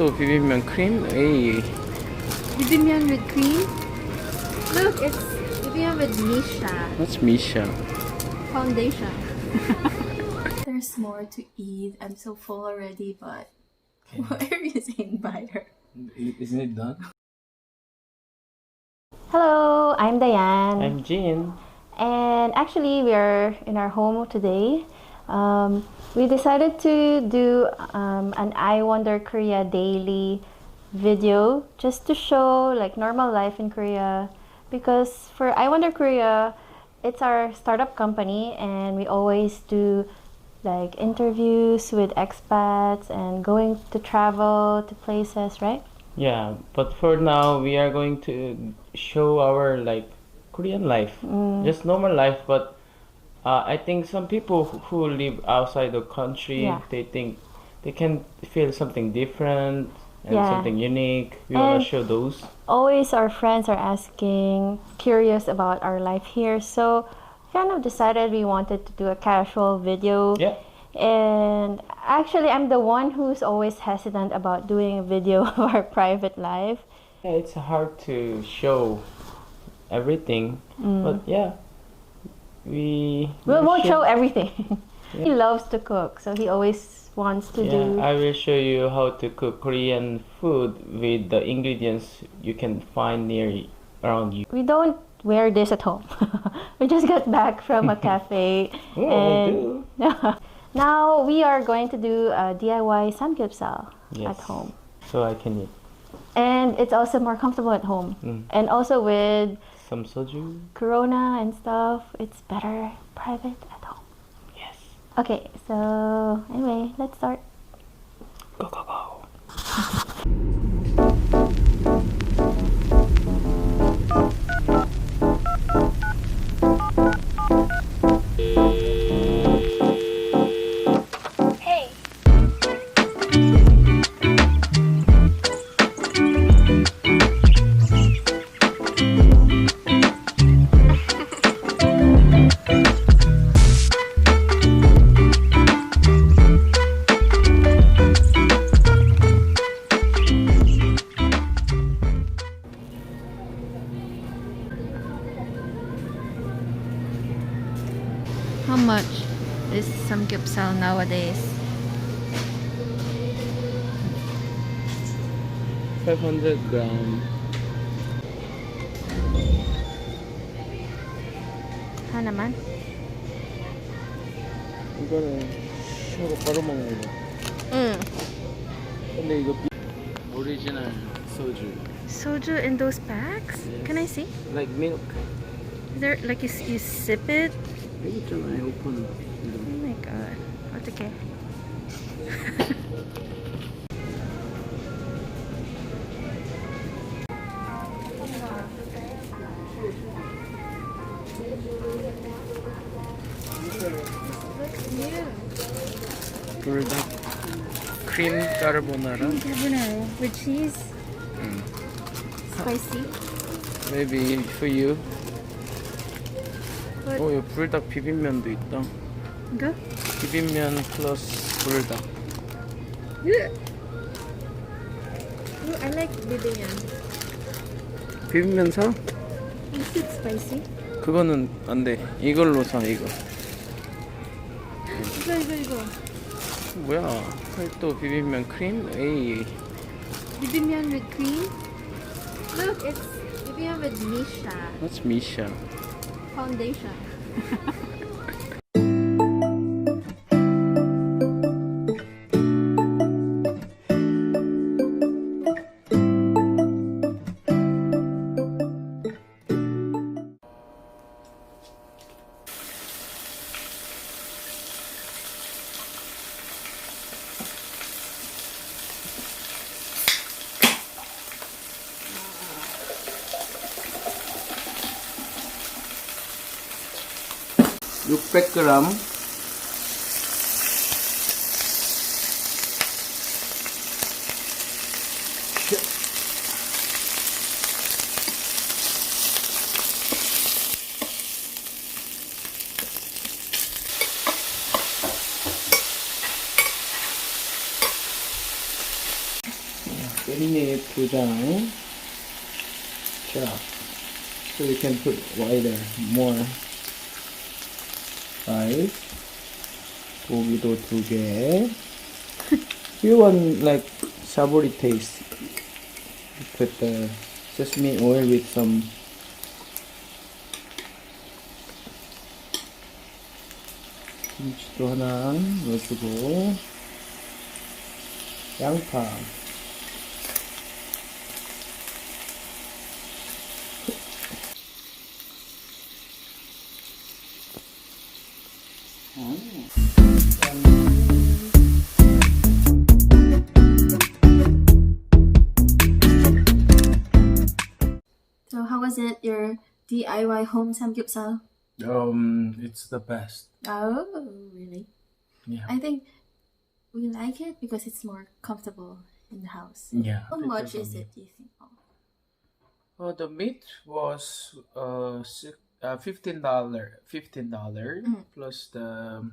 팔도 비빔면 크림? 에이. Bibimbap with cream? Look, it's bibimbap with misha. What's Misha? Foundation. There's more to eat. I'm so full already, but why are you saying bye? Isn't it done? Hello, I'm Diane. I'm Jin. And actually, we are in our home today. We decided to do an I Wonder Korea daily video just to show like normal life in Korea, because for I Wonder Korea, it's our startup company and we always do like interviews with expats and going to travel to places, right? Yeah, but for now we are going to show our like Korean life, just normal life. But I think some people who live outside the country, Yeah. they think they can feel something different and Yeah. something unique. We wanna And show those. always our friends are asking, curious about our life here, so kind of decided we wanted to do a casual video. Yeah. And actually, I'm the one who's always hesitant about doing a video of our private life. Yeah, it's hard to show everything, but yeah, We won't show everything. He loves to cook, so he always wants to Yeah, do. I will show you how to cook Korean food with the ingredients you can find near around you. We don't wear this at home. We just got back from a cafe. Oh, and now we are going to do a DIY samgyeupsal Yes. at home. So I can eat And it's also more comfortable at home. And also with some soju. Corona and stuff, it's better private at home. Yes. Okay, so anyway, let's start. Go, go, go. Hey! How much is samgyeupsal nowadays? 500 gram. 하나만? 이거는 샤로 바로 먹는 거. 응. 근데 이거 오리지널 소주. Soju in those packs? Can I see? Like milk. Is there like you sip it? 여기 있잖아요. 오픈. Oh my god. 어떡해. 불닭 크림 까르보나라. Carbonara with cheese. Spicy. Maybe for you. But 여기 불닭 비빔면도 있다. go. 비빔면 플러스 불닭. Oh, I like bibimbap. 비빔면 사? Is it spicy? 그거는 안 돼. 이걸로 사, 이거. 이거. 뭐야? 팔도 비빔면 크림? 에이. Bibimbap with cream? Look, it's bibimbap with misha. What's Misha? Foundation. (600g) minute 포장. 자, so you can put wider, more. Right. 고기도 2개. You want like savory taste. You put the sesame oil with some 김치도 하나 넣어주고 양파 So how was it, your DIY home samgyeopsal? it's the best. Oh, really? Yeah. I think we like it because it's more comfortable in the house. Yeah. How much is it, do you think? Oh, the meat was $15 plus the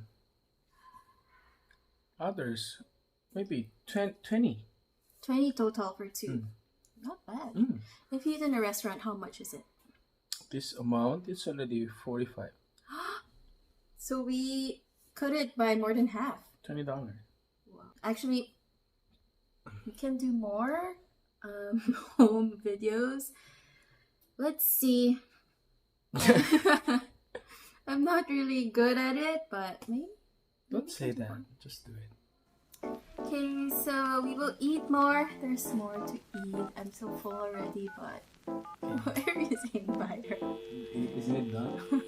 others maybe 20. 20 total for two. Not bad. If you eat in a restaurant, how much is it? This amount is already 45. So we cut it by more than half. $20. Wow. Actually, we can do more home videos. Let's see. I'm not really good at it, but maybe. Don't say that. Just do it. Okay, so we will eat more. There's more to eat. I'm so full already, but why are you saying bye? Isn't it done?